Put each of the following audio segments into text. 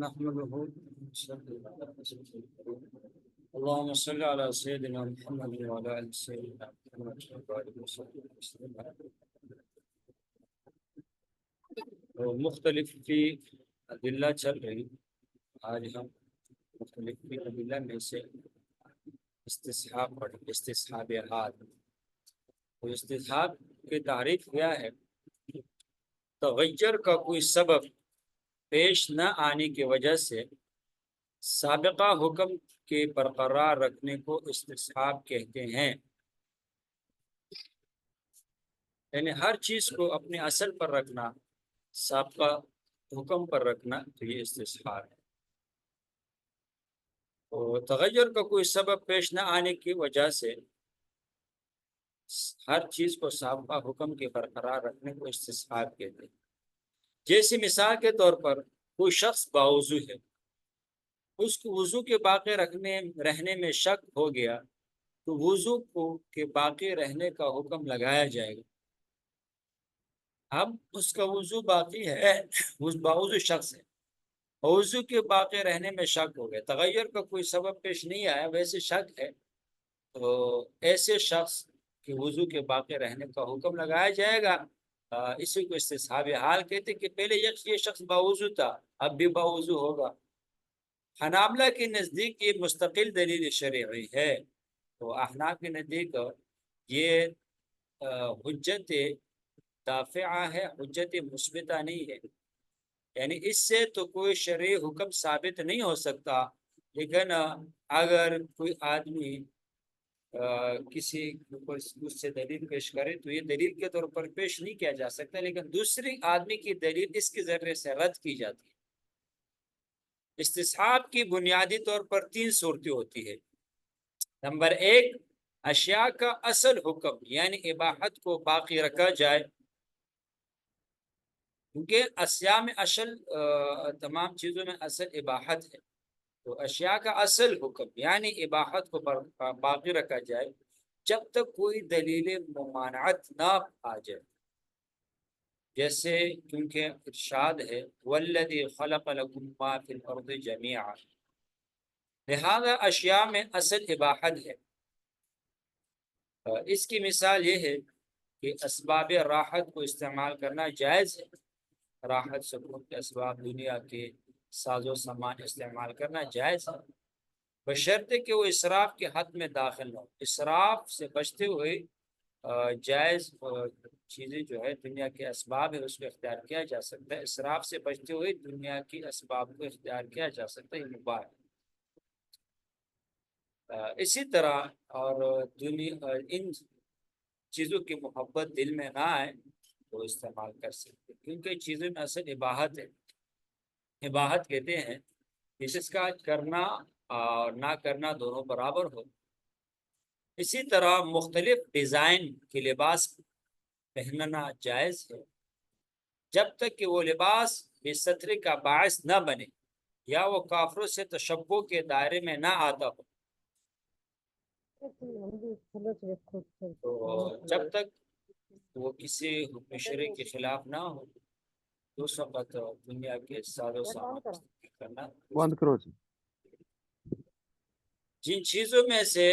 نحمده اللهم صل على سيدنا محمد وعلى آل سيدنا محمد وبارك وسلم. مختلف فی ادلہ چل رہی. آج ہم مختلف فی ادلہ میں سے استصحاب پڑھیں. استصحاب حال. تو استصحاب کی تعریف کیا ہے؟ تغیر کا کوئی سبب پیش نہ آنے کی وجہ سے سابقہ حکم کے برقرار رکھنے کو استصحاب کہتے ہیں. یعنی ہر چیز کو اپنے اصل پر رکھنا، سابقہ حکم پر رکھنا، تو یہ استصحاب ہے. تو تغیر کا کوئی سبب پیش نہ آنے کی وجہ سے ہر چیز کو سابقہ حکم کے برقرار رکھنے کو استصحاب کہتے ہیں. جیسے مثال کے طور پر کوئی شخص باوضو ہے، اس کو وضو کے باقی رہنے میں شک ہو گیا تو وضو کے باقی رہنے کا حکم لگایا جائے گا. اب اس کا وضو باقی ہے، باوضو شخص ہے، وضو کے باقی رہنے میں شک ہو گیا. تغیر کا کوئی سبب پیش نہیں آیا، ویسے شک ہے، تو ایسے شخص کے وضو کے باقی رہنے کا حکم لگایا جائے گا. اسی کو استصحاب حال کہتے کہ پہلے یہ شخص باوضو تھا، اب بھی باوضو ہوگا. حنابلہ کے نزدیک یہ مستقل دلیل شرعی ہے. تو احناف کے نزدیک یہ حجت دافعہ ہے، حجت مثبتہ نہیں ہے. یعنی اس سے تو کوئی شرعی حکم ثابت نہیں ہو سکتا، لیکن اگر کوئی آدمی کسی اس سے دلیل پیش کرے تو یہ دلیل کے طور پر پیش نہیں کیا جا سکتا، لیکن دوسری آدمی کی دلیل اس کے ذریعے سے رد کی جاتی ہے. استصحاب کی بنیادی طور پر 3 صورتیں ہوتی ہے. نمبر 1، اشیاء کا اصل حکم یعنی اباحت کو باقی رکھا جائے، کیونکہ اشیاء میں اصل تمام چیزوں میں اصل اباحت ہے. تو اشیاء کا اصل حکم یعنی اباحت کو باقی رکھا جائے جب تک کوئی دلیل ممانعت نہ آ جائے. جیسے کیونکہ ارشاد ہے والذی خلق لکم ما فی الارض جمیعا، لہذا اشیاء میں اصل اباحت ہے. اس کی مثال یہ ہے کہ اسباب راحت کو استعمال کرنا جائز ہے. راحت سکون کے اسباب، دنیا کے ساز و سامان استعمال کرنا جائز ہے، بشرطے کہ وہ اسراف کے حد میں داخل ہو. اسراف سے بچتے ہوئے جائز چیزیں جو ہے دنیا کے اسباب ہے اس کو اختیار کیا جا سکتا ہے. اسراف سے بچتے ہوئے دنیا کے اسباب کو اختیار کیا جا سکتا ہے، یہ مباح ہے. اسی طرح اور ان چیزوں کی محبت دل میں نہ آئے تو استعمال کر سکتے، کیونکہ چیزوں میں اصل اباحت ہے. اباحت کہتے ہیں جس کا کرنا اور نہ کرنا دونوں برابر ہو. اسی طرح مختلف ڈیزائن کے لباس پہننا جائز ہے جب تک کہ وہ لباس بے ستری کا باعث نہ بنے یا وہ کافروں سے تشبہ کے دائرے میں نہ آتا ہو. تو جب تک وہ کسی حکم شرعی کے خلاف نہ ہو تو اس وقت دنیا کے ساز و سامان کرنا. بند کرو. جن چیزوں میں سے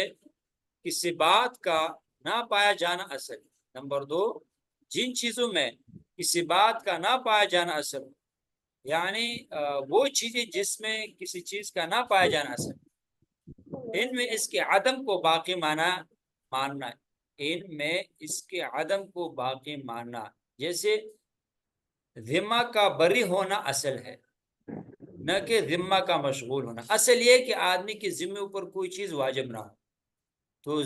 کسی بات کا نہ پایا جانا اصل. نمبر 2، جن چیزوں میں کسی بات کا نہ پایا جانا اصل، یعنی وہ چیزیں جس میں کسی چیز کا نہ پایا جانا اصل، ان میں اس کے عدم کو باقی ماننا. ان میں اس کے عدم کو باقی ماننا. جیسے ذمہ کا بری ہونا اصل ہے، نہ کہ ذمہ کا مشغول ہونا. اصل یہ کہ آدمی کے ذمے اوپر کوئی چیز واجب نہ ہو، تو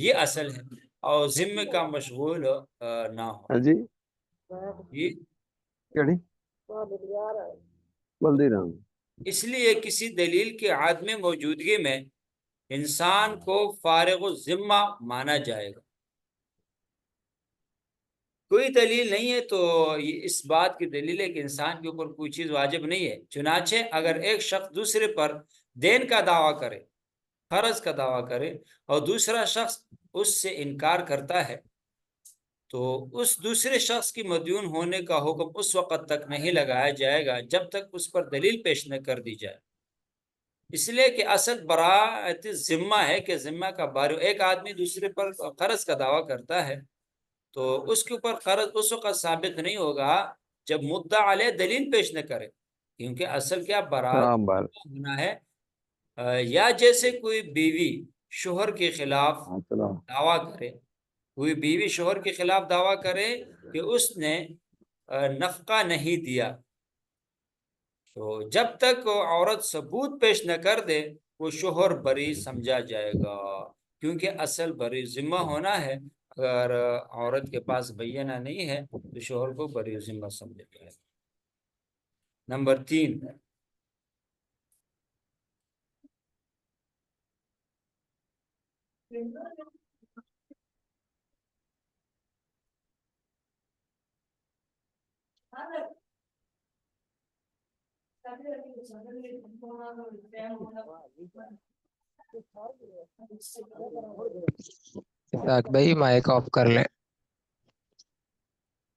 یہ اصل ہے، اور ذمے کا مشغول نہ ہو. جی یہ اس لیے کسی دلیل کے عدم موجودگی میں انسان کو فارغ الذمہ مانا جائے گا. کوئی دلیل نہیں ہے تو یہ اس بات کی دلیل ہے کہ انسان کے اوپر کوئی چیز واجب نہیں ہے. چنانچہ اگر ایک شخص دوسرے پر دین کا دعویٰ کرے، قرض کا دعویٰ کرے، اور دوسرا شخص اس سے انکار کرتا ہے تو اس دوسرے شخص کی مدیون ہونے کا حکم اس وقت تک نہیں لگایا جائے گا جب تک اس پر دلیل پیش نہ کر دی جائے، اس لیے کہ اصل براءت ذمہ ہے کہ ذمہ کا باری، ایک آدمی دوسرے پر قرض کا دعویٰ کرتا ہے تو اس کے اوپر قرض اس وقت ثابت نہیں ہوگا جب مدعا علیہ دلیل پیش نہ کرے، کیونکہ اصل کیا براءت سلام بھائی. ہونا ہے۔ یا جیسے کوئی بیوی شوہر کے خلاف سلام. دعویٰ کرے، کوئی بیوی شوہر کے خلاف دعویٰ کرے کہ اس نے نفقہ نہیں دیا، تو جب تک وہ عورت ثبوت پیش نہ کر دے وہ شوہر بری سمجھا جائے گا، کیونکہ اصل بری ذمہ ہونا ہے۔ اگر عورت کے پاس بینہ نہیں ہے تو شوہر کو بری ذمہ سمجھا جائے گا۔ نمبر 3، اسحاق بھائی مائک آف کر لیں،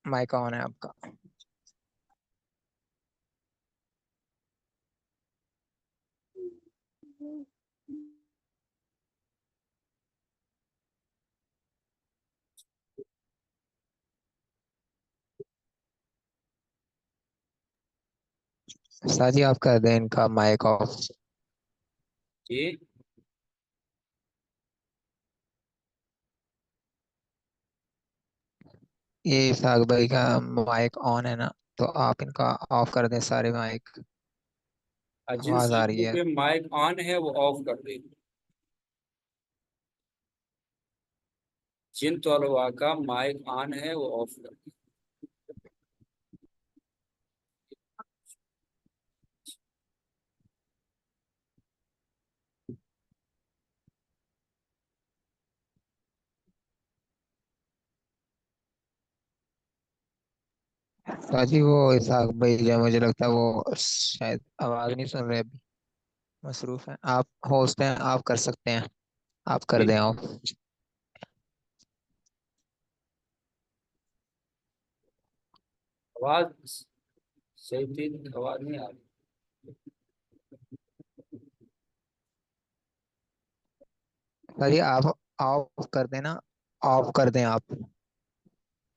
مائک آن ہے آپ کا۔ استاد جی آپ کر دیں ان کا مائک آف۔ جی یہ اسحاق بھائی کا مائک آن ہے نا، تو آپ ان کا آف کر دیں سارے مائک، جن آواز آ رہی ساتھیوں ہے۔ کے مائک آن ہے وہ آف کر دیں، جن طلباء کا مائک آن ہے وہ آف کر دیں۔ استاد جی وہ اسحاق بھائی جو مجھے لگتا ہے وہ شاید آواز نہیں سن رہے، ابھی مصروف ہیں۔ آپ ہوسٹ ہیں، آپ کر سکتے ہیں، آپ کر جی دیں آف۔ آواز صحیح تھی، آواز نہیں آ رہی۔ استاد جی آپ آف کر دیں نا، آف کر دیں آپ مائک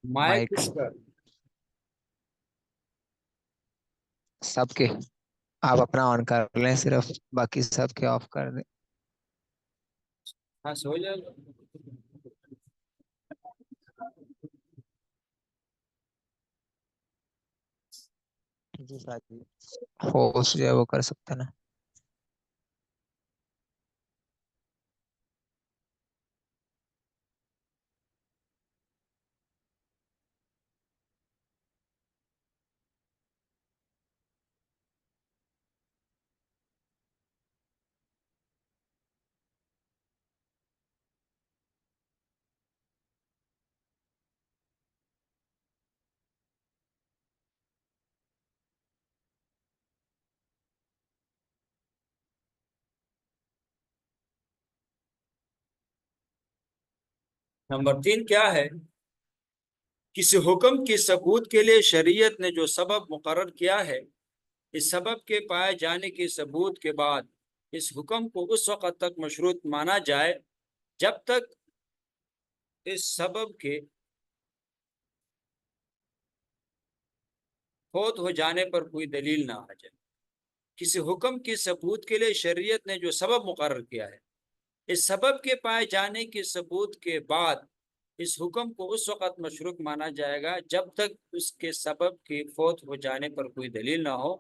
مائک کس پر؟ سب کے، آپ اپنا آن کر لیں صرف، باقی سب کے آف کر دیں۔ ہاں سو جائے گا۔ جی استاد جی ہوسٹ جو ہے وہ کر سکتے ہیں نا۔ نمبر 3 کیا ہے؟ کسی حکم کی ثبوت کے لیے شریعت نے جو سبب مقرر کیا ہے، اس سبب کے پائے جانے کی ثبوت کے بعد اس حکم کو اس وقت تک مشروط مانا جائے جب تک اس سبب کے فوت ہو جانے پر کوئی دلیل نہ آ جائے۔ کسی حکم کی ثبوت کے لیے شریعت نے جو سبب مقرر کیا ہے، اس سبب کے پائے جانے کی ثبوت کے بعد اس حکم کو اس وقت مشروط مانا جائے گا جب تک اس کے سبب کی فوت ہو جانے پر کوئی دلیل نہ ہو،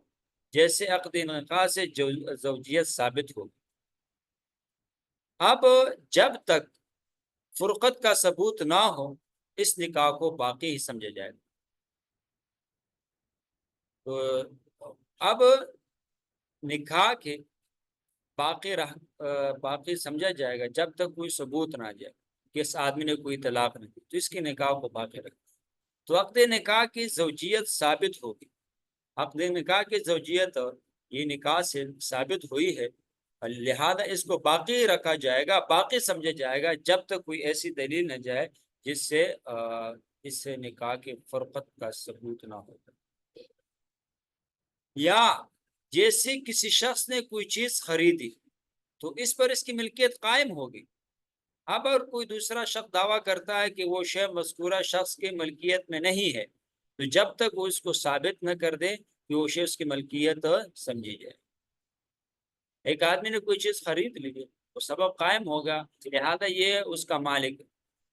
جیسے عقد نکاح سے زوجیت ثابت ہو۔ اب جب تک فرقت کا ثبوت نہ ہو اس نکاح کو باقی ہی سمجھا جائے گا۔ تو اب نکاح کے باقی سمجھا جائے گا جب تک کوئی ثبوت نہ آ جائے کہ اس آدمی نے کوئی طلاق نہیں دی تو اس کی نکاح کو باقی رکھے۔ تو عقد نکاح کی زوجیت ثابت ہوگی، عقد نکاح کی زوجیت یہ نکاح سے ثابت ہوئی ہے، لہذا اس کو باقی رکھا جائے گا، باقی سمجھا جائے گا جب تک کوئی ایسی دلیل نہ جائے جس سے اس سے نکاح کی فرقت کا ثبوت نہ ہوگا۔ یا جیسے کسی شخص نے کوئی چیز خریدی تو اس پر اس کی ملکیت قائم ہوگی۔ اب اگر کوئی دوسرا شخص دعویٰ کرتا ہے کہ وہ شے مذکورہ شخص کی ملکیت میں نہیں ہے تو جب تک وہ اس کو ثابت نہ کر دے کہ وہ شے اس کی ملکیت سمجھی جائے۔ ایک آدمی نے کوئی چیز خرید لی، وہ سبب قائم ہوگا، لہذا یہ اس کا مالک ہے۔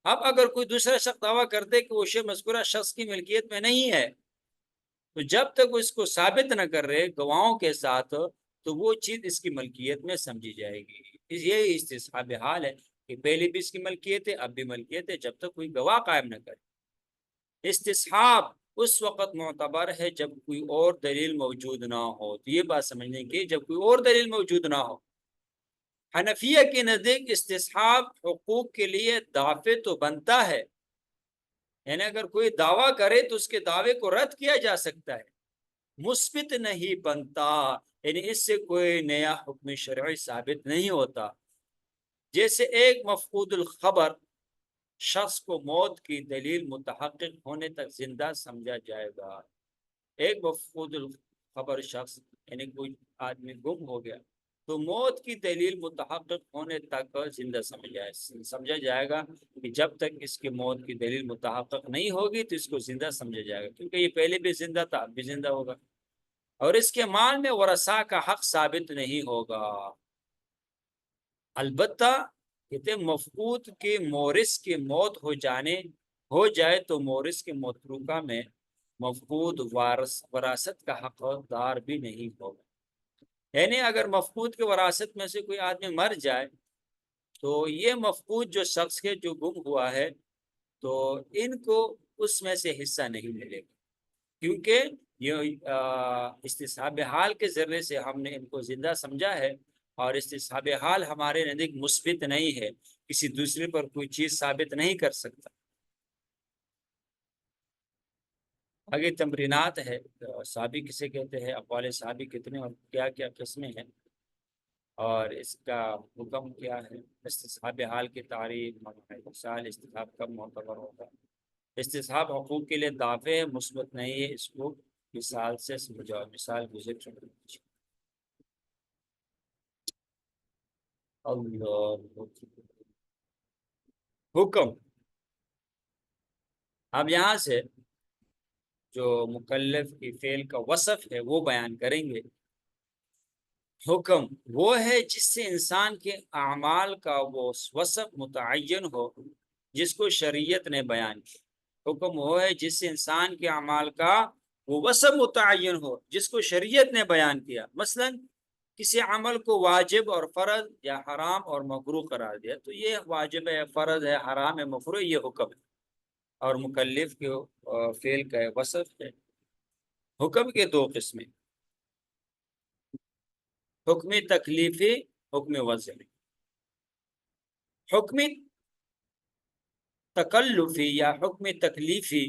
اب اگر کوئی دوسرا شخص دعویٰ کر دے کہ وہ شے مذکورہ شخص کی ملکیت میں نہیں ہے تو جب تک وہ اس کو ثابت نہ کر رہے گواہوں کے ساتھ تو وہ چیز اس کی ملکیت میں سمجھی جائے گی۔ یہ استصحاب حال ہے کہ پہلے بھی اس کی ملکیت ہے، اب بھی ملکیت ہے، جب تک کوئی گواہ قائم نہ کرے۔ استصحاب اس وقت معتبر ہے جب کوئی اور دلیل موجود نہ ہو۔ تو یہ بات سمجھنے کی، جب کوئی اور دلیل موجود نہ ہو۔ حنفیہ کے نزدیک استصحاب حقوق کے لیے دافع تو بنتا ہے، یعنی اگر کوئی دعویٰ کرے تو اس کے دعوے کو رد کیا جا سکتا ہے، مثبت نہیں بنتا، یعنی اس سے کوئی نیا حکم شرعی ثابت نہیں ہوتا۔ جیسے ایک مفقود الخبر شخص کو موت کی دلیل متحقق ہونے تک زندہ سمجھا جائے گا۔ ایک مفقود الخبر شخص یعنی کوئی آدمی گم ہو گیا تو موت کی دلیل متحقق ہونے تک زندہ سمجھا جائے گا کہ جب تک اس کی موت کی دلیل متحقق نہیں ہوگی تو اس کو زندہ سمجھا جائے گا، کیونکہ یہ پہلے بھی زندہ تھا، اب بھی زندہ ہوگا، اور اس کے مال میں ورثاء کا حق ثابت نہیں ہوگا۔ البتہ کہتے مفقود کے مورث کی موت ہو جائے تو مورث کے متروکہ میں مفقود وراثت کا حقدار بھی نہیں ہوگا۔ یعنی اگر مفقود کے وراثت میں سے کوئی آدمی مر جائے تو یہ مفقود جو شخص کے جو گم ہوا ہے تو ان کو اس میں سے حصہ نہیں ملے گا، کیونکہ یہ استصحاب حال کے ذریعے سے ہم نے ان کو زندہ سمجھا ہے، اور استصحاب حال ہمارے نزدیک مثبت نہیں ہے، کسی دوسرے پر کوئی چیز ثابت نہیں کر سکتا۔ آگے تمرینات ہے، صحابی کسے کہتے ہیں، اقوال صحابی کتنے اور کیا کیا قسمیں ہیں، اور اس کا حکم کیا ہے، استصحاب حال کی تعریف، مثال استصحاب کب معتبر ہوگا۔ استصحاب حقوق کے لیے دافع ہے، مثبت نہیں ہے، اس کو مثال سے سمجھاؤ۔ مثال گزر چکے۔ اللہ حکم، اب یہاں سے جو مکلف کی فعل کا وصف ہے وہ بیان کریں گے۔ حکم وہ ہے جس سے انسان کے اعمال کا وہ وصف متعین ہو جس کو شریعت نے بیان کیا۔ حکم وہ ہے جس سے انسان کے اعمال کا وہ وصف متعین ہو جس کو شریعت نے بیان کیا۔ مثلا کسی عمل کو واجب اور فرض یا حرام اور مکروہ قرار دیا تو یہ واجب ہے، فرض ہے، حرام ہے، مکروہ، یہ حکم ہے، اور مکلف کے فعل کا وصف ہے۔ حکم کے دو قسمیں، حکم تکلیفی، حکم وضعی۔ حکم تکلفی یا حکم تکلیفی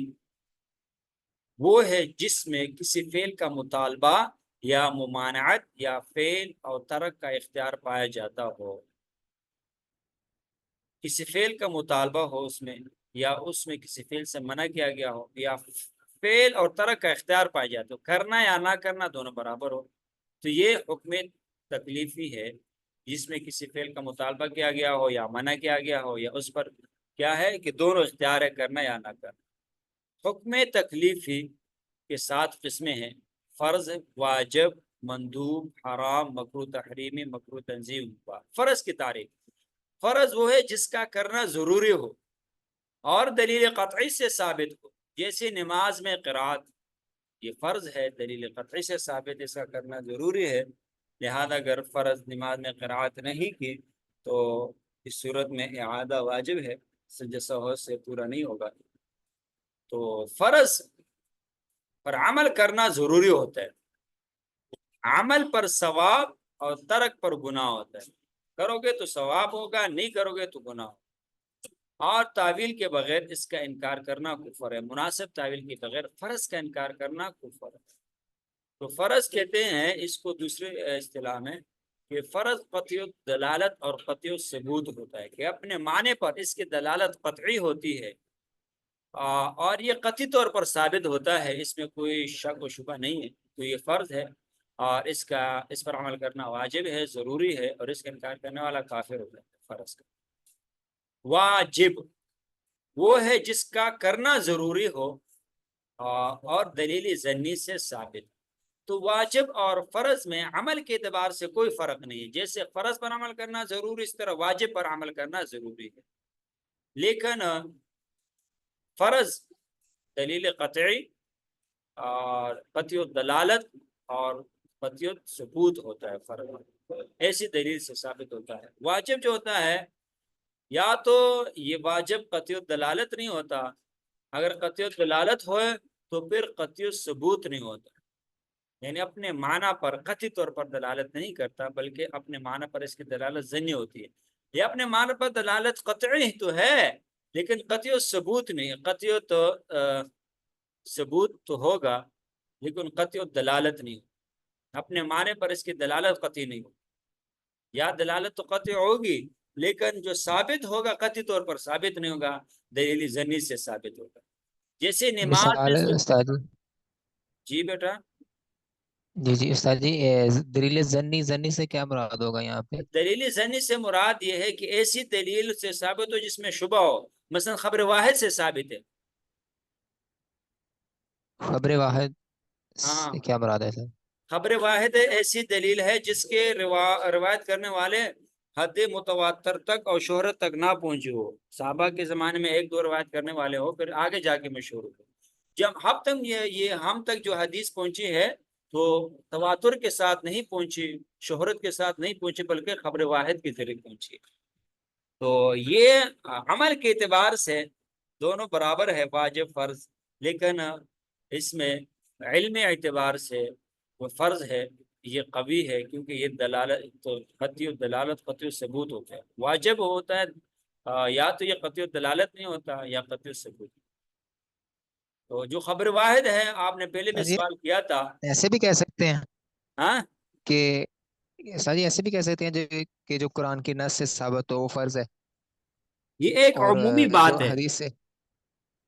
وہ ہے جس میں کسی فعل کا مطالبہ یا ممانعت یا فعل اور ترک کا اختیار پایا جاتا ہو۔ کسی فعل کا مطالبہ ہو اس میں، یا اس میں کسی فعل سے منع کیا گیا ہو، یا فعل اور ترک کا اختیار پایا جاتا ہو، کرنا یا نہ کرنا دونوں برابر ہو، تو یہ حکم تکلیفی ہے جس میں کسی فعل کا مطالبہ کیا گیا ہو یا منع کیا گیا ہو، یا اس پر کیا ہے کہ دونوں اختیار ہے، کرنا یا نہ کرنا۔ حکم تکلیفی کے 7 قسمیں ہیں: فرض، واجب، مندوب، حرام، مکروہ تحریمی، مکروہ تنزیہ۔ فرض کی تعریف، فرض وہ ہے جس کا کرنا ضروری ہو اور دلیل قطعی سے ثابت ہو، جیسے نماز میں قرات، یہ فرض ہے، دلیل قطعی سے ثابت اس کا کرنا ضروری ہے، لہذا اگر فرض نماز میں قرات نہیں کی تو اس صورت میں اعادہ واجب ہے، سجدہ سہو سے پورا نہیں ہوگا۔ تو فرض پر عمل کرنا ضروری ہوتا ہے، عمل پر ثواب اور ترک پر گناہ ہوتا ہے، کرو گے تو ثواب ہوگا، نہیں کرو گے تو گناہ ہوگا۔ اور تعویل کے بغیر اس کا انکار کرنا کفر ہے، مناسب تعویل کے بغیر فرض کا انکار کرنا کفر ہے۔ تو فرض کہتے ہیں اس کو دوسرے اصطلاح میں کہ فرض قطعی دلالت اور قطعی ثبوت ہوتا ہے، کہ اپنے معنی پر اس کی دلالت قطعی ہوتی ہے اور یہ قطعی طور پر ثابت ہوتا ہے، اس میں کوئی شک و شبہ نہیں ہے، تو یہ فرض ہے اور اس پر عمل کرنا واجب ہے، ضروری ہے، اور اس کا انکار کرنے والا کافر ہوتا ہے فرض کا۔ واجب وہ ہے جس کا کرنا ضروری ہو اور دلیل ضنی سے ثابت۔ تو واجب اور فرض میں عمل کے اعتبار سے کوئی فرق نہیں ہے، جیسے فرض پر عمل کرنا ضروری اس طرح واجب پر عمل کرنا ضروری ہے، لیکن فرض دلیل قطعی اور قطعی الدلالت اور قطعی ثبوت ہوتا ہے، فرض ایسی دلیل سے ثابت ہوتا ہے۔ واجب جو ہوتا ہے یا تو یہ واجب قطعی الدلالت نہیں ہوتا، اگر قطعی الدلالت ہوئے تو پھر قطعی الثبوت نہیں ہوتا، یعنی اپنے معنی پر قطعی طور پر دلالت نہیں کرتا بلکہ اپنے معنی پر اس کی دلالت ظنی ہوتی ہے، یہ اپنے معنی پر دلالت قطعی تو ہے لیکن قطعی ثبوت نہیں، قطعی تو ثبوت تو ہوگا لیکن قطعی دلالت نہیں، اپنے معنی پر اس کی دلالت قطعی نہیں ہوگی، یا دلالت تو قطعی ہوگی لیکن جو ثابت ہوگا قطعی طور پر ثابت نہیں ہوگا، دلیل ظنی سے ثابت ہوگا۔ جیسے نماز مثال میں ہے استاد جی؟ جی بیٹا، جی جی استاد جی، دلیل زنی، زنی سے کیا مراد ہوگا یہاں پہ؟ دلیل ظنی سے مراد یہ ہے کہ ایسی دلیل سے ثابت ہو جس میں شبہ ہو، مثلا خبر واحد سے ثابت ہے۔ خبر واحد ہاں، سے کیا مراد ہے سر؟ خبر واحد ایسی دلیل ہے جس کے روایت کرنے والے حد متواتر تک اور شہرت تک نہ پہنچے ہو، صحابہ کے زمانے میں ایک دو روایت کرنے والے ہو پھر آگے جا کے مشہور ہو، جب ہم تک جو حدیث پہنچی ہے تو تواتر کے ساتھ نہیں پہنچی، شہرت کے ساتھ نہیں پہنچی بلکہ خبر واحد کے ذریعے پہنچی، تو یہ عمل کے اعتبار سے دونوں برابر ہے، واجب فرض، لیکن اس میں علم اعتبار سے وہ فرض ہے، یہ قوی ہے کیونکہ یہ دلالت تو قطعی دلالت قطعی ثبوت ہوتا ہے، واجب ہوتا ہے یا تو یہ قطعی دلالت نہیں ہوتا یا قطعی ثبوت۔ تو جو خبر واحد ہے آپ نے پہلے بھی سر جی سوال کیا تھا، ایسے بھی کہہ سکتے ہیں ہاں کہ، سر جی ایسے بھی کہہ سکتے ہیں کہ جو قرآن کی نص سے ثابت ہو وہ فرض ہے، یہ ایک اور عمومی جو بات ہے حدیث سے،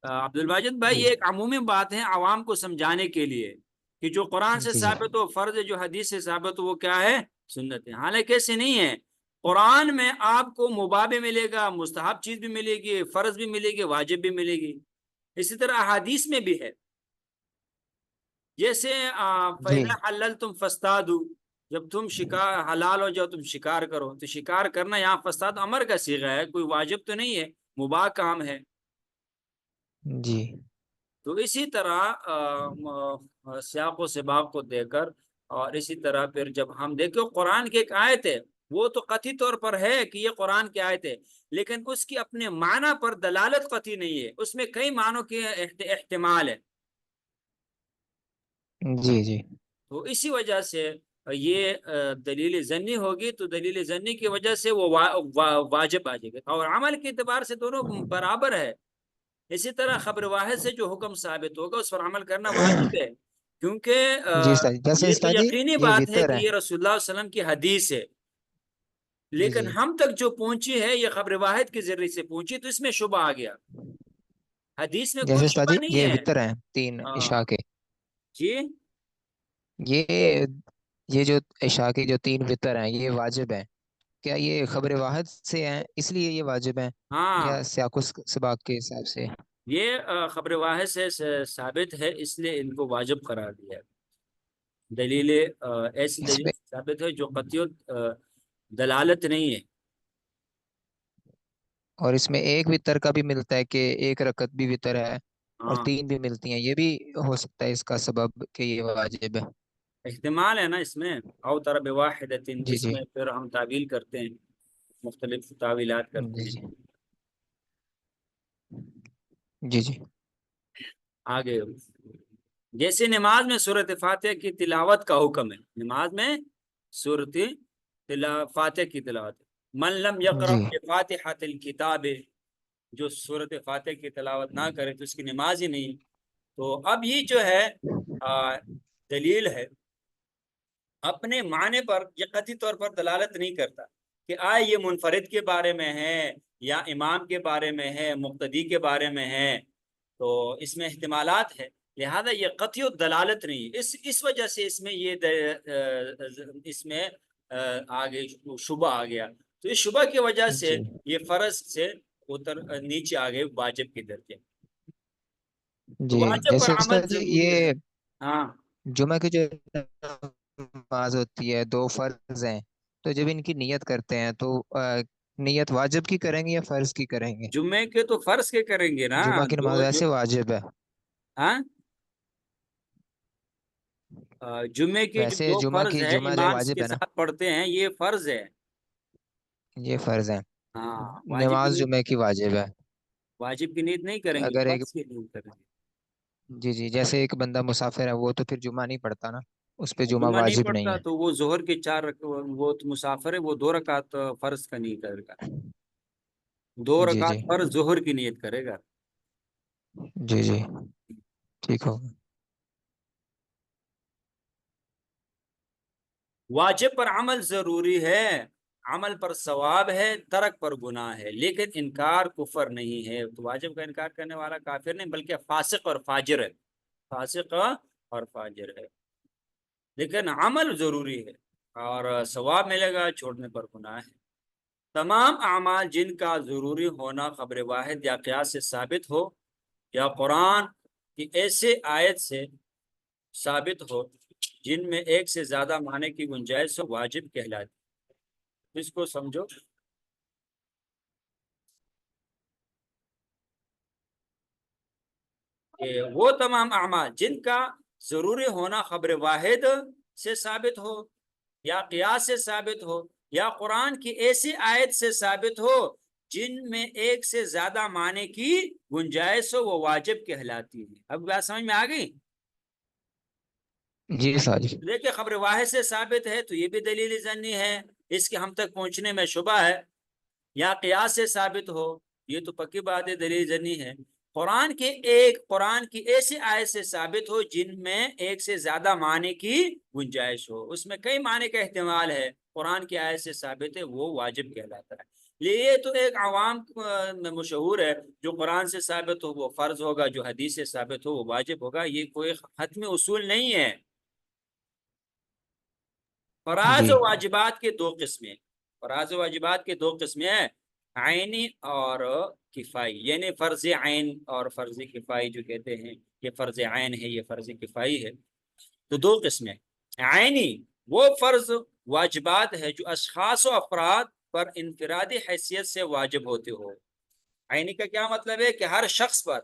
عبد الواجد بھائی، جی یہ ایک عمومی بات ہے عوام کو سمجھانے کے لیے کہ جو قرآن سے جی جی ثابت ہو فرض ہے، جو حدیث سے ثابت ہو وہ کیا ہے، سنت ہے، حالانکہ ایسے نہیں ہے، قرآن میں آپ کو مباح بھی ملے گا، مستحب چیز بھی ملے گی، فرض بھی ملے گی، واجب بھی ملے گی، اسی طرح احادیث میں بھی ہے، جیسے جی فَإِذَا حَلَّلْتُمْ فَاصْطَادُوا، جب تم شکار حلال ہو جاؤ تم شکار کرو، تو شکار کرنا یہاں فساد امر کا صیغہ ہے، کوئی واجب تو نہیں ہے، مباح کام ہے۔ جی تو اسی طرح سیاق و سباق کو دے کر اور اسی طرح پھر جب ہم دیکھو قرآن کی ایک آیت ہے وہ تو قطعی طور پر ہے کہ یہ قرآن کی آیت ہے، لیکن اس کی اپنے معنی پر دلالت قطعی نہیں ہے، اس میں کئی معنوں کے احتمال ہے، جی جی تو اسی وجہ سے یہ دلیل ضنی ہوگی، تو دلیل ضنی کی وجہ سے وہ واجب آ جائے گا، اور عمل کے اعتبار سے دونوں برابر ہے، اسی طرح خبر واحد سے جو حکم ثابت ہوگا اس پر عمل کرنا واجب ہے، کیونکہ جی استاد جی، جیسے یہ تو استاد جی یقینی یہ بات ہے وطر کہ ہے، یہ رسول اللہ علیہ وسلم کی حدیث ہے، جی لیکن جی، ہم تک جو پہنچی ہے یہ خبر واحد کے ذریعے سے پہنچی، تو اس میں شبہ آ گیا، حدیث میں جیسے کوئی استاد شبہ جی نہیں یہ ہے۔ وطر ہیں تین ہاں عشاء کے، جی، یہ یہ جو عشاء کے جو تین وطر ہیں یہ واجب ہیں، کیا یہ خبر واحد سے ہیں اس لیے یہ واجب ہیں، ہاں، یا سیاق و سباق کے حساب سے؟ یہ خبر واحد سے ثابت ہے اس لیے ان کو واجب قرار دیا ہے، دلیل ایسی اس دلیل میں ثابت ہے جو قطعی دلالت نہیں ہے۔ اور اس میں ایک وطر کا بھی ملتا ہے کہ ایک رکعت بھی وطر ہے، اور ہاں، تین بھی ملتی ہیں، یہ بھی ہو سکتا ہے اس کا سبب کہ یہ واجب ہے؟ احتمال ہے نا اس میں، او طرب واحدۃ، جی اس جی میں پھر ہم تعویل کرتے ہیں، مختلف تعویلات کرتے جی ہیں۔ جی جی جی آگے جیسے نماز میں سورۃ فاتحہ کی تلاوت کا حکم ہے، نماز میں سورۃ فاتحہ کی تلاوت، من لم یقرأ جی بفاتحۃ الکتاب، جو سورۃ فاتحہ کی تلاوت نہ کرے تو اس کی نماز ہی نہیں، تو اب یہ جو ہے دلیل ہے، اپنے معنی پر یہ قطعی طور پر دلالت نہیں کرتا کہ آئے یہ منفرد کے بارے میں ہے یا امام کے بارے میں ہے، مقتدی کے بارے میں ہے، تو اس میں احتمالات ہے، لہذا یہ قطعی دلالت نہیں، اس وجہ سے اس میں اس میں آگے شبہ آ گیا، تو اس شبہ کی وجہ سے جی یہ فرض سے نیچے آ گئے واجب کی درجے، تو جی، واجب پر جیسے عمل استاد جی ضروری ہے۔ یہ ہاں، جمعہ کی جو نماز ہوتی ہے، دو فرض ہیں، تو جب ان کی نیت کرتے ہیں تو نیت واجب کی کریں گے یا فرض کی کریں گے؟ جمعے کے تو فرض کے کریں گے نا، جمعہ کی دو نماز جو ویسے واجب ہے؟ ہاں جمعے کے جو ویسے دو جمعہ فرض کی ہے جمعہ جو امام واجب کے ہے نا، ساتھ پڑھتے ہیں، یہ فرض ہے۔ یہ فرض ہے، ہاں، واجب کی نماز نیت، جمعہ کی واجب ہے واجب کی نیت نہیں کہ کریں گے، اگر ایک، فرض کی نیت کریں گے۔ جی جی، جیسے ایک بندہ مسافر ہے وہ تو پھر جمعہ نہیں پڑھتا نا، اس پہ جمعہ جمعہ نہیں واجب نہیں پڑھتا ہے۔ تو وہ ظہر کے وہ تو مسافر ہے، وہ 2 رکعت فرض کا نہیں کرے گا، دو جی رکعت جی فرض ظہر کی نیت کرے گا۔ جی جی، ٹھیک ہوگا۔ واجب پر عمل ضروری ہے، عمل پر ثواب ہے، ترک پر گناہ ہے، لیکن انکار کفر نہیں ہے، تو واجب کا انکار کرنے والا کافر نہیں بلکہ فاسق اور فاجر ہے، فاسق اور فاجر ہے، لیکن عمل ضروری ہے اور ثواب ملے گا، چھوڑنے پر گناہ ہے۔ تمام اعمال جن کا ضروری ہونا خبر واحد یا قیاس سے ثابت ہو یا قرآن کی ایسے آیت سے ثابت ہو جن میں ایک سے زیادہ معنی کی گنجائش ہو، واجب کہلاتی، اس کو سمجھو کہ وہ تمام اعمال جن کا ضروری ہونا خبر واحد سے ثابت ہو یا قیاس سے ثابت ہو یا قرآن کی ایسی آیت سے ثابت ہو جن میں ایک سے زیادہ معنی کی گنجائش ہو، وہ واجب کہلاتی ہے۔ اب بات سمجھ میں آ گئی؟ جی ساجی، دیکھیں، خبر واحد سے ثابت ہے تو یہ بھی دلیل ظنی ہے، اس کے ہم تک پہنچنے میں شبہ ہے، یا قیاس سے ثابت ہو، یہ تو پکی بات ہے، دلیل ظنی ہے۔ قرآن کی ایسی آیت سے ثابت ہو جن میں ایک سے زیادہ معنی کی گنجائش ہو، اس میں کئی معنی کا احتمال ہے، قرآن کی آیت سے ثابت ہے، وہ واجب کہلاتا ہے۔ یہ تو ایک عوام میں مشہور ہے، جو قرآن سے ثابت ہو وہ فرض ہوگا، جو حدیث سے ثابت ہو وہ واجب ہوگا، یہ کوئی حتمی اصول نہیں ہے۔ فراز جی و واجبات کے 2 قسمیں، فراز و واجبات کے 2 قسمیں ہیں، عینی اور کفائی، یعنی فرض عین اور فرض کفائی جو کہتے ہیں، یہ فرض عین ہے، یہ فرض کفائی ہے، تو 2 قسمیں۔ عینی وہ فرض واجبات ہے جو اشخاص و افراد پر انفرادی حیثیت سے واجب ہوتے ہو۔ عینی کا کیا مطلب ہے کہ ہر شخص پر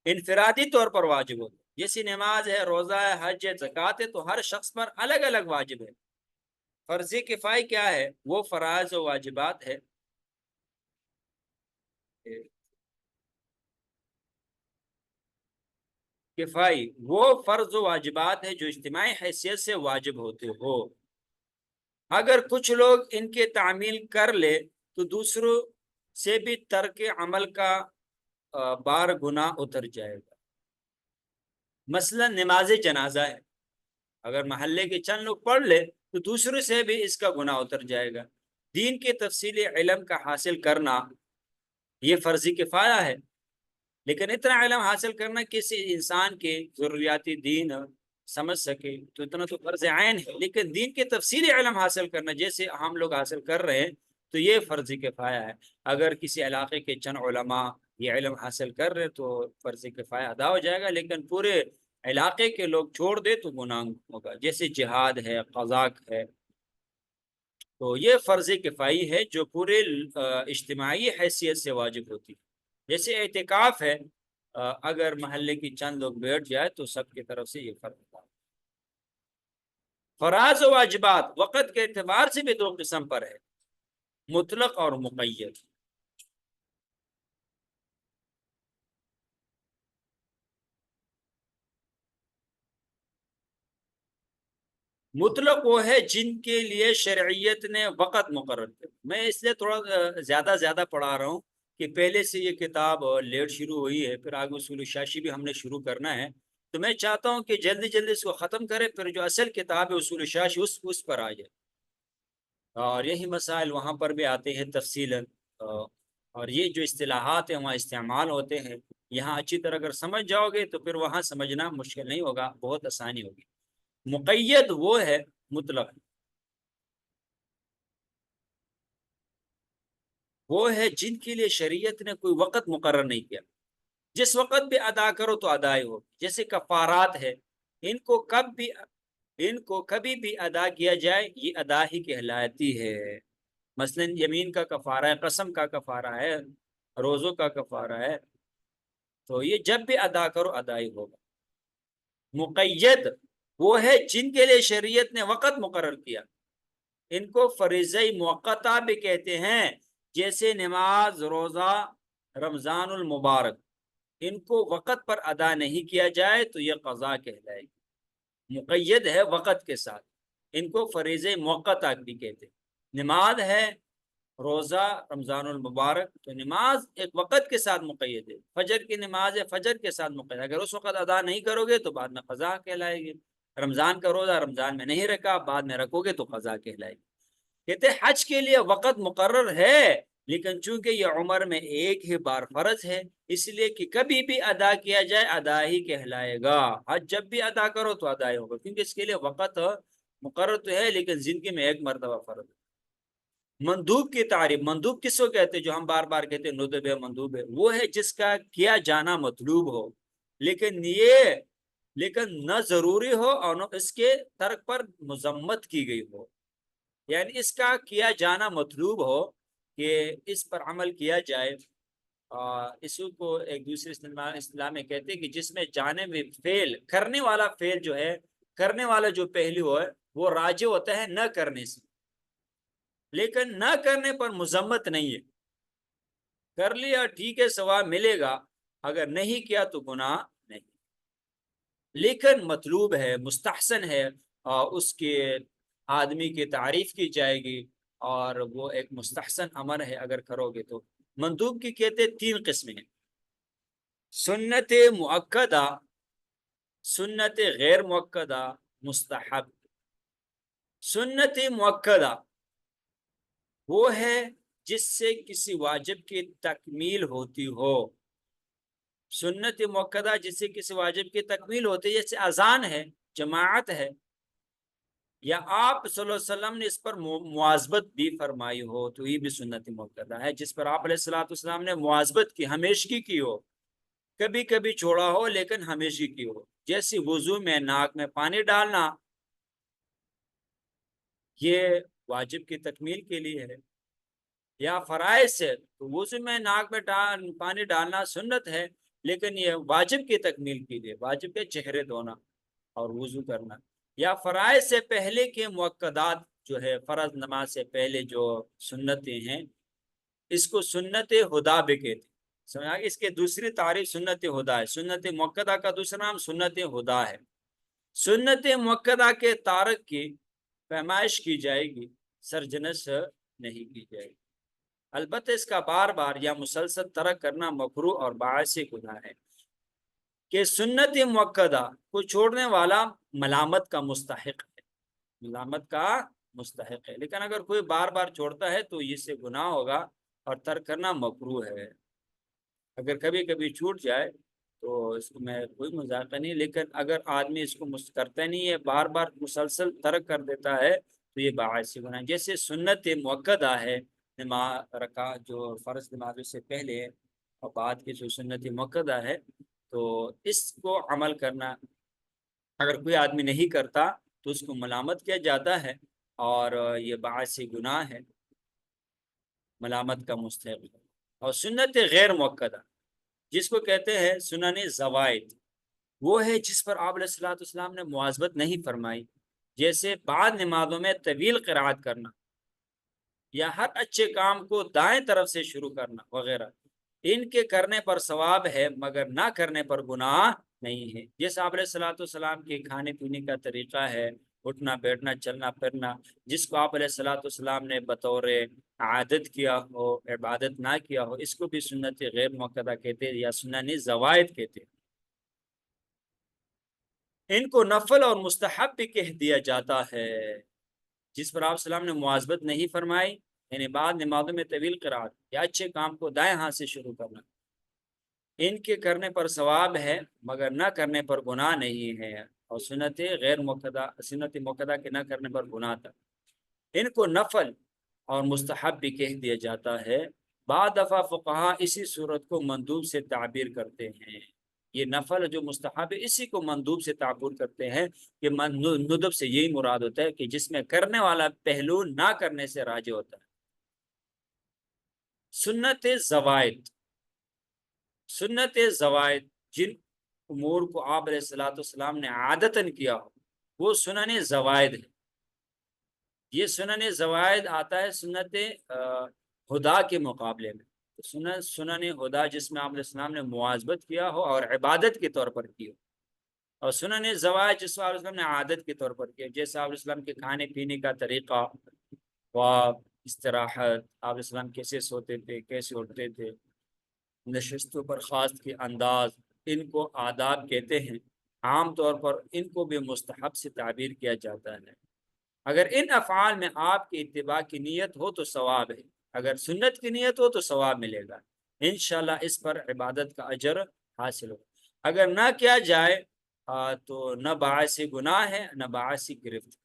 انفرادی طور پر واجب ہوتے، جیسی نماز ہے، روزہ ہے، حج ہے، زکوٰۃ ہے، تو ہر شخص پر الگ الگ واجب ہے۔ فرض کفائی کیا ہے؟ وہ فرائض و واجبات ہے، کفائی وہ فرض و واجبات ہے جو اجتماعی حیثیت سے واجب ہوتے ہو، اگر کچھ لوگ ان کے تعمیل کر لے تو دوسروں سے بھی ترک عمل کا بار گناہ اتر جائے گا۔ مثلا نماز جنازہ ہے، اگر محلے کے چند لوگ پڑھ لے تو دوسروں سے بھی اس کا گناہ اتر جائے گا۔ دین کے تفصیلی علم کا حاصل کرنا یہ فرضی کفایہ ہے، لیکن اتنا علم حاصل کرنا کسی انسان کے ضروریاتی دین سمجھ سکے تو اتنا تو فرض عین ہے، لیکن دین کے تفصیلی علم حاصل کرنا جیسے ہم لوگ حاصل کر رہے ہیں تو یہ فرض کفایہ ہے۔ اگر کسی علاقے کے چند علماء یہ علم حاصل کر رہے تو فرض کفایہ ادا ہو جائے گا، لیکن پورے علاقے کے لوگ چھوڑ دے تو گناہ ہوگا، جیسے جہاد ہے، قضاء ہے، تو یہ فرض کفائی ہے جو پورے اجتماعی حیثیت سے واجب ہوتی ہے، جیسے اعتکاف ہے، اگر محلے کی چند لوگ بیٹھ جائے تو سب کی طرف سے یہ فرض ہے۔ فراز و واجبات وقت کے اعتبار سے بھی 2 قسم پر ہے، مطلق اور مقید۔ مطلق وہ ہے جن کے لیے شرعیت نے وقت مقرر کیا، میں اس لیے تھوڑا زیادہ پڑھا رہا ہوں کہ پہلے سے یہ کتاب لیٹ شروع ہوئی ہے، پھر آگے اصول شاشی بھی ہم نے شروع کرنا ہے، تو میں چاہتا ہوں کہ جلدی جلدی اس کو ختم کرے، پھر جو اصل کتاب ہے اصول شاشی اس پر آ جائے، اور یہی مسائل وہاں پر بھی آتے ہیں تفصیلاً، اور یہ جو اصطلاحات ہیں وہاں استعمال ہوتے ہیں، یہاں اچھی طرح اگر سمجھ جاؤ گے تو پھر وہاں سمجھنا مشکل نہیں ہوگا، بہت آسانی ہوگی۔ مقید وہ ہے مطلق، وہ ہے جن کے لیے شریعت نے کوئی وقت مقرر نہیں کیا، جس وقت بھی ادا کرو تو ادائی ہو۔ جیسے کفارات ہے، ان کو کبھی بھی ادا کیا جائے یہ ادا ہی کہلاتی ہے۔ مثلا یمین کا کفارہ ہے، قسم کا کفارہ ہے، روزوں کا کفارہ ہے، تو یہ جب بھی ادا کرو ادائی ہوگا۔ مقید وہ ہے جن کے لیے شریعت نے وقت مقرر کیا، ان کو فریضہ موقتہ بھی کہتے ہیں، جیسے نماز، روزہ، رمضان المبارک۔ ان کو وقت پر ادا نہیں کیا جائے تو یہ قضا کہلائے گی، مقید ہے وقت کے ساتھ، ان کو فریضہ موقتہ بھی کہتے ہیں۔ نماز ہے، روزہ، رمضان المبارک، تو نماز ایک وقت کے ساتھ مقید ہے، فجر کی نماز ہے، فجر کے ساتھ مقید ہے، اگر اس وقت ادا نہیں کرو گے تو بعد میں قضا کہلائے گی۔ رمضان کا روزہ رمضان میں نہیں رکھا، بعد میں رکھو گے تو قضا کہلائے گی۔ کہتے حج کے لیے وقت مقرر ہے، لیکن چونکہ یہ عمر میں ایک ہی بار فرض ہے، اس لیے کہ کبھی بھی ادا کیا جائے ادا ہی کہلائے گا۔ حج جب بھی ادا کرو تو ادا ہی ہوگا، کیونکہ اس کے لیے وقت مقرر تو ہے لیکن زندگی میں ایک مرتبہ فرض ہے۔ مندوب کی تعریف، مندوب کس کو کہتے ہیں؟ جو ہم بار بار کہتے ہیں ندب ہے، مندوب ہے، وہ ہے جس کا کیا جانا مطلوب ہو، لیکن نہ ضروری ہو اور نہ اس کے ترک پر مذمت کی گئی ہو، یعنی اس کا کیا جانا مطلوب ہو کہ اس پر عمل کیا جائے۔ اس کو ایک دوسرے اصطلاح میں کہتے ہیں کہ جس میں جانب فعل، کرنے والا فعل جو ہے، کرنے والا جو پہلو ہے وہ راجع ہوتا ہے نہ کرنے سے، لیکن نہ کرنے پر مذمت نہیں ہے، کر لیا ٹھیک ہے ثواب ملے گا، اگر نہیں کیا تو گناہ نہیں، لیکن مطلوب ہے، مستحسن ہے، اور اس کے آدمی کی تعریف کی جائے گی، اور وہ ایک مستحسن امر ہے اگر کرو گے تو۔ مندوب کی کہتے تین قسمیں ہیں: سنت مؤکدہ، سنت غیر مؤکدہ، مستحب۔ سنت مؤکدہ وہ ہے جس سے کسی واجب کی تکمیل ہوتی ہو، سنت مؤکدہ جس سے کسی واجب کی تکمیل ہوتی ہے، جیسے اذان ہے، جماعت ہے، یا آپ صلی اللہ علیہ وسلم نے اس پر مواظبت بھی فرمائی ہو تو یہ بھی سنت مؤکدہ ہے، جس پر آپ علیہ الصلوۃ والسلام نے مواظبت کی، ہمیشگی کی ہو، کبھی کبھی چھوڑا ہو لیکن ہمیشگی کی ہو، جیسے وضو میں ناک میں پانی ڈالنا، یہ واجب کی تکمیل کے لیے ہے، یا فرائض سے تو وضو میں ناک میں پانی ڈالنا سنت ہے، لیکن یہ واجب کی تکمیل کے لیے، واجب کے چہرے دھونا اور وضو کرنا، یا فرائض سے پہلے کے مؤکدات جو ہے، فرض نماز سے پہلے جو سنتیں ہیں، اس کو سنت ہدا بھی کہتے ہیں۔ اس کے دوسری تعریف سنت ہدا ہے، سنت مؤکدہ کا دوسرا نام سنت ہدا ہے۔ سنت مؤکدہ کے تارک کی پیمائش کی جائے گی، سرجنس نہیں کی جائے گی، البتہ اس کا بار بار یا مسلسل ترک کرنا مکروہ اور باعث گناہ ہے، کہ سنت مؤکدہ کو چھوڑنے والا ملامت کا مستحق ہے، ملامت کا مستحق ہے، لیکن اگر کوئی بار بار چھوڑتا ہے تو اس سے گناہ ہوگا اور ترک کرنا مکروہ ہے۔ اگر کبھی کبھی چھوٹ جائے تو اس کو میں کوئی مذاق نہیں، لیکن اگر آدمی اس کو کرتا نہیں ہے، بار بار مسلسل ترک کر دیتا ہے تو یہ باعث گناہ ہے۔ جیسے سنت مؤکدہ ہے، نماز رکع جو فرض نمازوں سے پہلے اور بعد کی جو سنت مؤکدہ ہے، تو اس کو عمل کرنا اگر کوئی آدمی نہیں کرتا تو اس کو ملامت کیا جاتا ہے، اور یہ باعث گناہ ہے، ملامت کا مستحق ہے۔ اور سنت غیر مؤکدہ جس کو کہتے ہیں سنن زوائد، وہ ہے جس پر آپ علیہ الصلوۃ والسلام نے مواظبت نہیں فرمائی، جیسے بعد نمازوں میں طویل قرات کرنا، یا ہر اچھے کام کو دائیں طرف سے شروع کرنا وغیرہ، ان کے کرنے پر ثواب ہے مگر نہ کرنے پر گناہ نہیں ہے۔ جیسے آپ علیہ الصلوۃ والسلام کے کھانے پینے کا طریقہ ہے، اٹھنا بیٹھنا چلنا پھرنا، جس کو آپ علیہ الصلوۃ والسلام نے بطور عادت کیا ہو، عبادت نہ کیا ہو، اس کو بھی سنت غیر مؤکدہ کہتے ہیں یا سنن زوائد کہتے ہیں۔ ان کو نفل اور مستحب بھی کہہ دیا جاتا ہے، جس پر آپ السلام نے مواظبت نہیں فرمائی، یعنی بعد نمازوں میں طویل قرات یا اچھے کام کو دائیں ہاتھ سے شروع کرنا، ان کے کرنے پر ثواب ہے مگر نہ کرنے پر گناہ نہیں ہے، اور سنت غیر موقدہ، سنت موقدہ کے نہ کرنے پر گناہ تھا۔ ان کو نفل اور مستحب بھی کہہ دیا جاتا ہے۔ بعض دفعہ فقہا اسی صورت کو مندوب سے تعبیر کرتے ہیں۔ یہ نفل جو مستحب ہے اسی کو مندوب سے تعبیر کرتے ہیں کہ ندب سے یہی مراد ہوتا ہے کہ جس میں کرنے والا پہلو نہ کرنے سے راجع ہوتا ہے۔ سنت زوائد، سنت زوائد جن امور کو آپ علیہ الصلوۃ والسلام نے عادتاً کیا ہو وہ سنن زوائد ہے۔ یہ سنن زوائد آتا ہے سنت ہدا کے مقابلے میں۔ سنن ہدا جس میں آپ علیہ السلام نے مواظبت کیا ہو اور عبادت کے طور پر کی ہو، اور سنن زوائد جس میں آپ علیہ السلام نے عادت کے طور پر کیا، جیسے آپ علیہ السلام کے کھانے پینے کا طریقہ و استراحت، آپ علیہ السلام کیسے سوتے تھے، کیسے اٹھتے تھے، نشستوں پر خاص کے انداز، ان کو آداب کہتے ہیں۔ عام طور پر ان کو بھی مستحب سے تعبیر کیا جاتا ہے۔ اگر ان افعال میں آپ کی اتباع کی نیت ہو تو ثواب ہے، اگر سنت کی نیت ہو تو ثواب ملے گا انشاءاللہ، اس پر عبادت کا اجر حاصل ہو۔ اگر نہ کیا جائے تو نہ باعث گناہ ہے نہ باعث گرفت،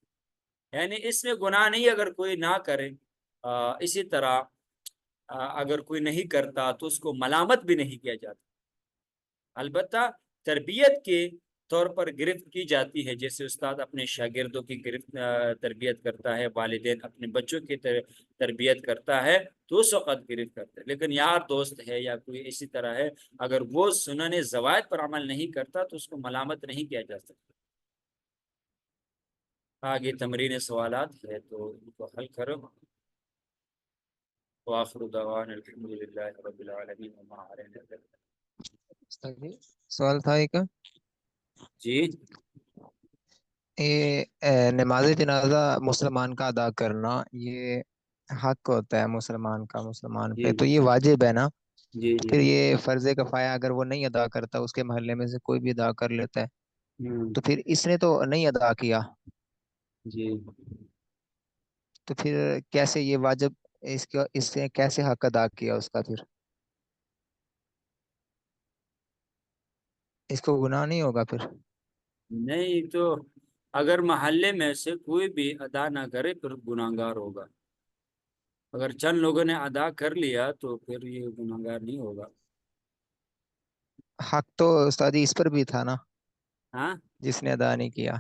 یعنی اس میں گناہ نہیں اگر کوئی نہ کرے۔ اسی طرح اگر کوئی نہیں کرتا تو اس کو ملامت بھی نہیں کیا جاتا، البتہ تربیت کے طور پر گرفت کی جاتی ہے، جیسے استاد اپنے شاگردوں کی گرفت تربیت کرتا ہے، والدین اپنے بچوں کی تربیت کرتا ہے تو اس وقت گرفت کرتا ہے۔ لیکن یار دوست ہے یا کوئی اسی طرح ہے، اگر وہ سنن زوائد پر عمل نہیں کرتا تو اس کو ملامت نہیں کیا جا سکتا۔ آگے تمرین سوالات ہے تو ان کو حل کرو۔ وآخر دعوانا الحمد للہ رب العالمین وما علینا الا البلاغ۔ سوال تھا ایک، جی یہ نماز جنازہ مسلمان کا ادا کرنا یہ حق ہوتا ہے مسلمان کا مسلمان جی پہ، تو یہ واجب ہے نا؟ جی تو جی پھر یہ فرض کفایہ اگر وہ نہیں ادا کرتا، اس کے محلے میں سے کوئی بھی ادا کر لیتا ہے، ہوں تو پھر اس نے تو نہیں ادا کیا، جی تو پھر کیسے یہ واجب، اس نے کیسے حق ادا کیا اس کا؟ پھر اس کو گناہ نہیں ہوگا پھر؟ نہیں تو اگر محلے میں سے کوئی بھی ادا نہ کرے پھر گناہگار ہوگا، اگر چند لوگوں نے ادا کر لیا تو پھر یہ گناہگار نہیں ہوگا۔ حق تو استاد جی اس پر بھی تھا نا، ہاں جس نے ادا نہیں کیا؟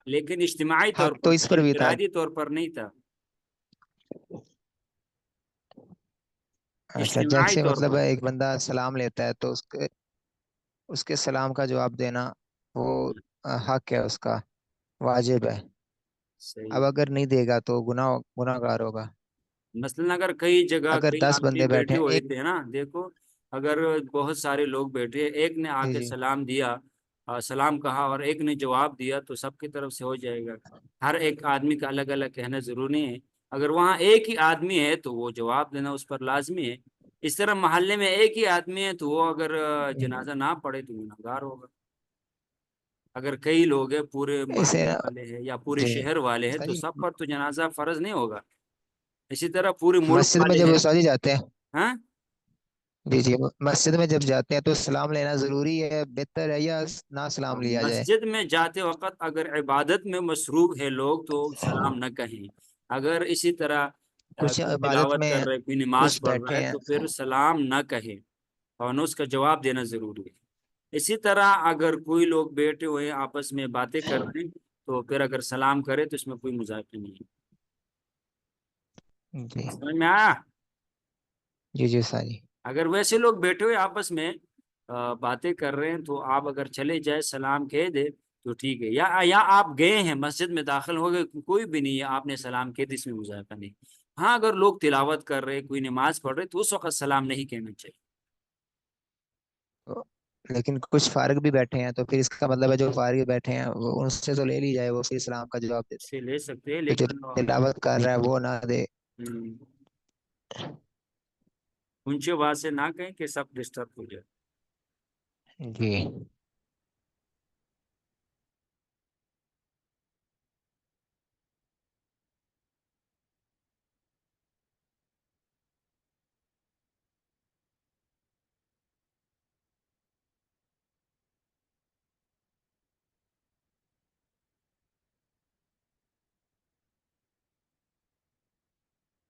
لیکن اجتماعی طور حق تو پر اس تھا، پر بھی تھا۔ انفرادی طور پر نہیں تھا، اچھا، اجتماعی جیسے طور مطلب پر ہے تھا۔ ایک بندہ سلام لیتا ہے تو اس کے سلام کا جواب دینا وہ حق ہے اس کا، واجب ہے۔ صحیح۔ اب اگر نہیں دے گا تو گناہ گار ہوگا۔ مثلاً اگر کئی جگہ اگر کئی 10 آدمی بندے بیٹھے بیٹھے ہیں ہوئے ایک، تھے نا، دیکھو اگر بہت سارے لوگ بیٹھے، ایک نے آ جی کے جی سلام دیا، سلام کہا اور ایک نے جواب دیا تو سب کی طرف سے ہو جائے گا۔ ہر ایک آدمی کا الگ الگ کہنا ضروری ہے، اگر وہاں ایک ہی آدمی ہے تو وہ جواب دینا اس پر لازمی ہے۔ اس طرح محلے میں ایک ہی آدمی ہے تو وہ اگر جنازہ نہ پڑھے تو گنہگار ہوگا۔ اگر کئی لوگ ہیں، پورے ایسے، محلے والے ہیں یا پورے جی شہر والے ہیں استاد تو جی، سب پر تو جنازہ فرض نہیں ہوگا۔ اسی طرح پورے ملک مسجد میں والے جب ہیں۔ استاد جی جاتے ہیں، ہاں جی جی، مسجد میں جب جاتے ہیں تو سلام لینا ضروری ہے، بہتر ہے، یا نہ سلام لیا جائے؟ مسجد میں جاتے وقت اگر عبادت میں مصروف ہے لوگ تو سلام نہ کہیں، اگر اسی طرح کچھ کوئی عبادت تلاوت میں کر رہے، کوئی نماز کچھ پڑھ رہا بیٹھے ہے ہیں، تو پھر سلام نہ کہیں اور اس کا جواب دینا ضروری ہے۔ اسی طرح اگر کوئی لوگ بیٹھے ہوئے آپس میں باتیں کر رہے ہیں تو پھر اگر سلام کرے تو اس میں کوئی مذاکرہ نہیں ہے۔ جی سمجھ میں آیا؟ جی جی استاد جی۔ اگر ویسے لوگ بیٹھے ہوئے آپس میں باتیں کر رہے ہیں تو آپ اگر چلے جائے سلام کہہ دے تو ٹھیک ہے، یا آپ گئے ہیں مسجد میں داخل ہو گئے، کوئی بھی نہیں ہے، آپ نے سلام کہہ دی، اس میں مذاکرہ نہیں۔ ہاں اگر لوگ تلاوت کر رہے، کوئی نماز پڑھ رہے تو اس وقت سلام نہیں کہنا چاہیے۔ لیکن کچھ فارغ بھی بیٹھے ہیں تو پھر اس کا مطلب ہے جو فارغ بیٹھے ہیں وہ ان سے تو لے لی جائے، وہ پھر اسلام کا جواب دے دیں۔ سے لے سکتے ہیں تو جو لیکن تلاوت کر رہا ہے وہ نہ دے۔ اونچے آواز سے نہ کہیں کہ سب ڈسٹرب ہو جائے۔ جی